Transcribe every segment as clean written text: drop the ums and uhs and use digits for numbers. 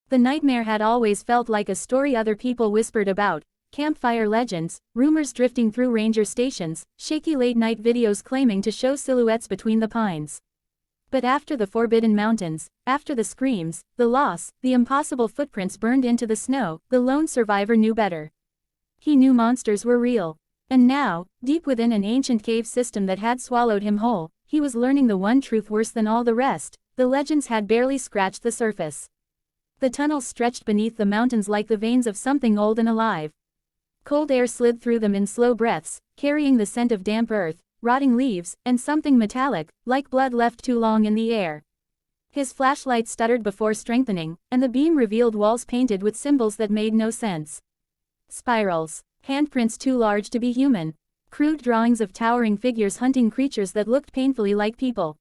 The nightmare had always felt like a story other people whispered about, campfire legends, rumors drifting through ranger stations, shaky late-night videos claiming to show silhouettes between the pines. But after the forbidden mountains, after the screams, the loss, the impossible footprints burned into the snow, the lone survivor knew better. He knew monsters were real. And now, deep within an ancient cave system that had swallowed him whole, he was learning the one truth worse than all the rest: the legends had barely scratched the surface. The tunnels stretched beneath the mountains like the veins of something old and alive. Cold air slid through them in slow breaths, carrying the scent of damp earth, rotting leaves, and something metallic, like blood left too long in the air. His flashlight stuttered before strengthening, and the beam revealed walls painted with symbols that made no sense. Spirals. Handprints too large to be human. Crude drawings of towering figures hunting creatures that looked painfully like people.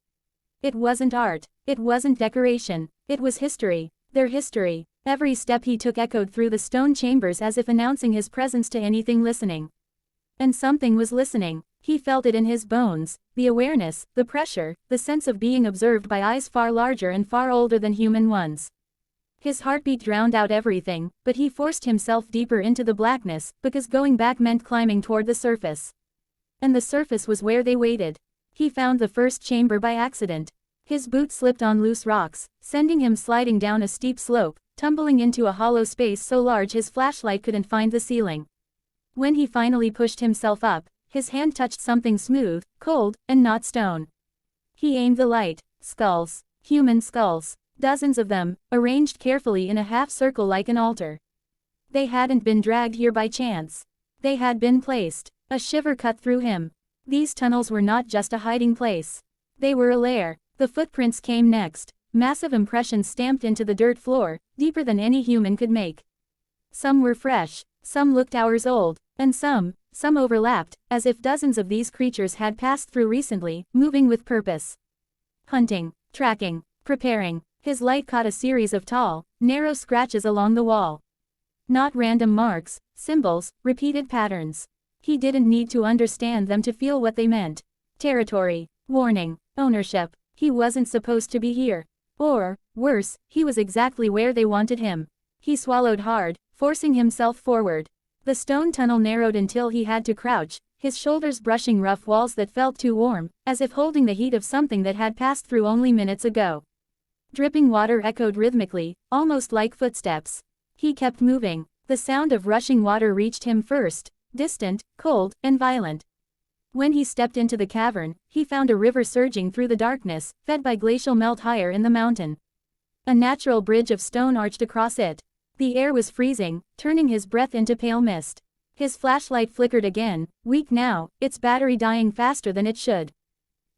It wasn't art. It wasn't decoration. It was history. Their history. Every step he took echoed through the stone chambers as if announcing his presence to anything listening. And something was listening. He felt it in his bones, the awareness, the pressure, the sense of being observed by eyes far larger and far older than human ones. His heartbeat drowned out everything, but he forced himself deeper into the blackness, because going back meant climbing toward the surface. And the surface was where they waited. He found the first chamber by accident. His boot slipped on loose rocks, sending him sliding down a steep slope, tumbling into a hollow space so large his flashlight couldn't find the ceiling. When he finally pushed himself up, his hand touched something smooth, cold, and not stone. He aimed the light. Skulls. Human skulls. Dozens of them, arranged carefully in a half-circle like an altar. They hadn't been dragged here by chance. They had been placed. A shiver cut through him. These tunnels were not just a hiding place. They were a lair. The footprints came next, massive impressions stamped into the dirt floor, deeper than any human could make. Some were fresh, some looked hours old, and some overlapped, as if dozens of these creatures had passed through recently, moving with purpose. Hunting, tracking, preparing. His light caught a series of tall, narrow scratches along the wall. Not random marks, symbols, repeated patterns. He didn't need to understand them to feel what they meant. Territory, warning, ownership. He wasn't supposed to be here. Or, worse, he was exactly where they wanted him. He swallowed hard, forcing himself forward. The stone tunnel narrowed until he had to crouch, his shoulders brushing rough walls that felt too warm, as if holding the heat of something that had passed through only minutes ago. Dripping water echoed rhythmically, almost like footsteps. He kept moving. The sound of rushing water reached him first, distant, cold, and violent. When he stepped into the cavern, he found a river surging through the darkness, fed by glacial melt higher in the mountain. A natural bridge of stone arched across it. The air was freezing, turning his breath into pale mist. His flashlight flickered again, weak now, its battery dying faster than it should.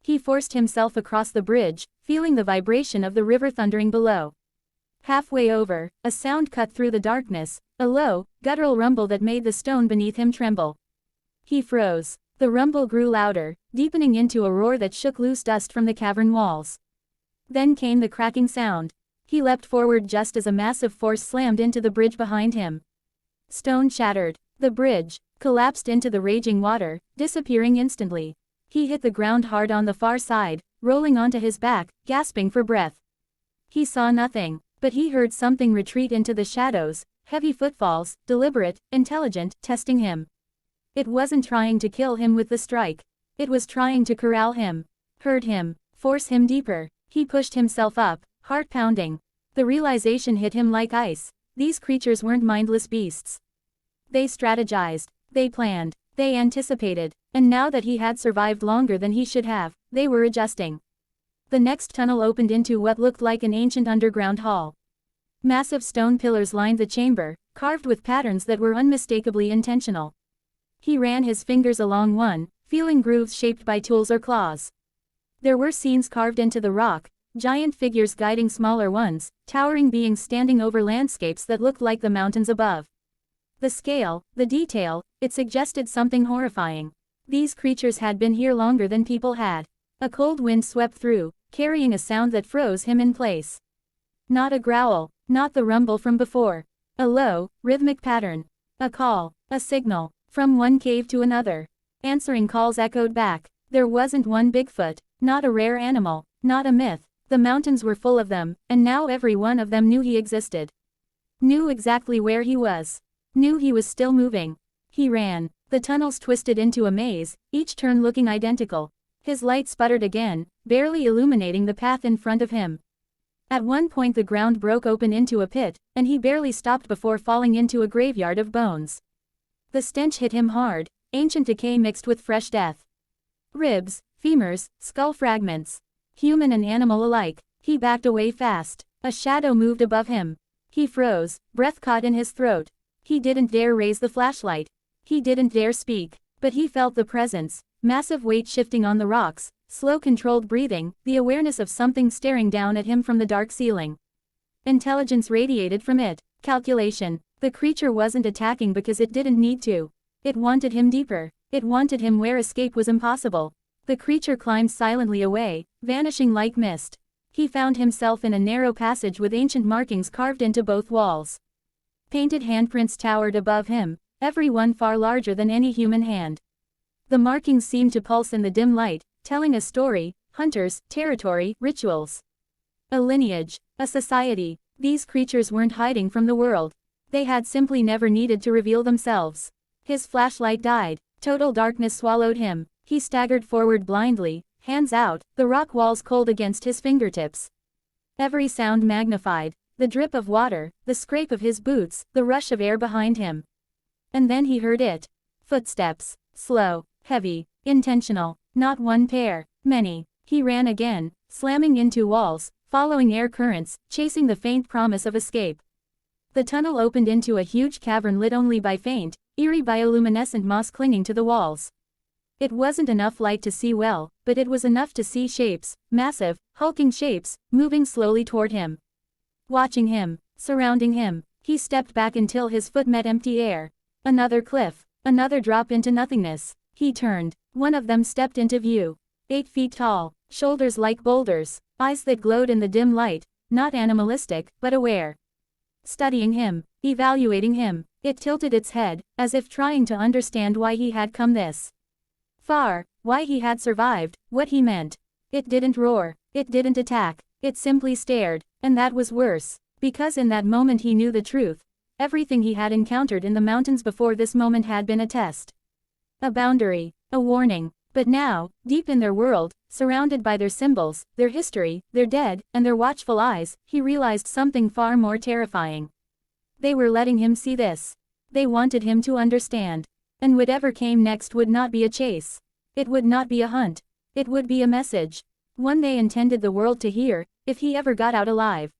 He forced himself across the bridge, feeling the vibration of the river thundering below. Halfway over, a sound cut through the darkness, a low, guttural rumble that made the stone beneath him tremble. He froze. The rumble grew louder, deepening into a roar that shook loose dust from the cavern walls. Then came the cracking sound. He leapt forward just as a massive force slammed into the bridge behind him. Stone shattered. The bridge collapsed into the raging water, disappearing instantly. He hit the ground hard on the far side, rolling onto his back, gasping for breath. He saw nothing, but he heard something retreat into the shadows, heavy footfalls, deliberate, intelligent, testing him. It wasn't trying to kill him with the strike. It was trying to corral him, herd him, force him deeper. He pushed himself up, heart pounding. The realization hit him like ice. These creatures weren't mindless beasts. They strategized, they planned, they anticipated, and now that he had survived longer than he should have, they were adjusting. The next tunnel opened into what looked like an ancient underground hall. Massive stone pillars lined the chamber, carved with patterns that were unmistakably intentional. He ran his fingers along one, feeling grooves shaped by tools or claws. There were scenes carved into the rock, giant figures guiding smaller ones, towering beings standing over landscapes that looked like the mountains above. The scale, the detail, it suggested something horrifying. These creatures had been here longer than people had. A cold wind swept through, carrying a sound that froze him in place. Not a growl, not the rumble from before. A low, rhythmic pattern. A call, a signal, from one cave to another. Answering calls echoed back. There wasn't one Bigfoot, not a rare animal, not a myth. The mountains were full of them, and now every one of them knew he existed. Knew exactly where he was. Knew he was still moving. He ran. The tunnels twisted into a maze, each turn looking identical. His light sputtered again, barely illuminating the path in front of him. At one point the ground broke open into a pit, and he barely stopped before falling into a graveyard of bones. The stench hit him hard, ancient decay mixed with fresh death. Ribs, femurs, skull fragments. Human and animal alike. He backed away fast. A shadow moved above him. He froze, breath caught in his throat. He didn't dare raise the flashlight. He didn't dare speak, but he felt the presence, massive weight shifting on the rocks, slow controlled breathing, the awareness of something staring down at him from the dark ceiling. Intelligence radiated from it. Calculation. The creature wasn't attacking because it didn't need to. It wanted him deeper. It wanted him where escape was impossible. The creature climbed silently away, vanishing like mist. He found himself in a narrow passage with ancient markings carved into both walls. Painted handprints towered above him, every one far larger than any human hand. The markings seemed to pulse in the dim light, telling a story: hunters, territory, rituals. A lineage, a society. These creatures weren't hiding from the world. They had simply never needed to reveal themselves. His flashlight died. Total darkness swallowed him. He staggered forward blindly, hands out, the rock walls cold against his fingertips. Every sound magnified. The drip of water, the scrape of his boots, the rush of air behind him. And then he heard it. Footsteps. Slow, heavy, intentional. Not one pair, many. He ran again, slamming into walls, following air currents, chasing the faint promise of escape. The tunnel opened into a huge cavern lit only by faint, eerie bioluminescent moss clinging to the walls. It wasn't enough light to see well, but it was enough to see shapes, massive, hulking shapes, moving slowly toward him. Watching him, surrounding him. He stepped back until his foot met empty air. Another cliff, another drop into nothingness. He turned. One of them stepped into view. 8 feet tall, shoulders like boulders, eyes that glowed in the dim light, not animalistic, but aware. Studying him, evaluating him, it tilted its head, as if trying to understand why he had come this far, why he had survived, what he meant. It didn't roar, it didn't attack, it simply stared, and that was worse, because in that moment he knew the truth. Everything he had encountered in the mountains before this moment had been a test. A boundary, a warning, but now, deep in their world, surrounded by their symbols, their history, their dead, and their watchful eyes, he realized something far more terrifying. They were letting him see this. They wanted him to understand. And whatever came next would not be a chase. It would not be a hunt. It would be a message. One they intended the world to hear, if he ever got out alive.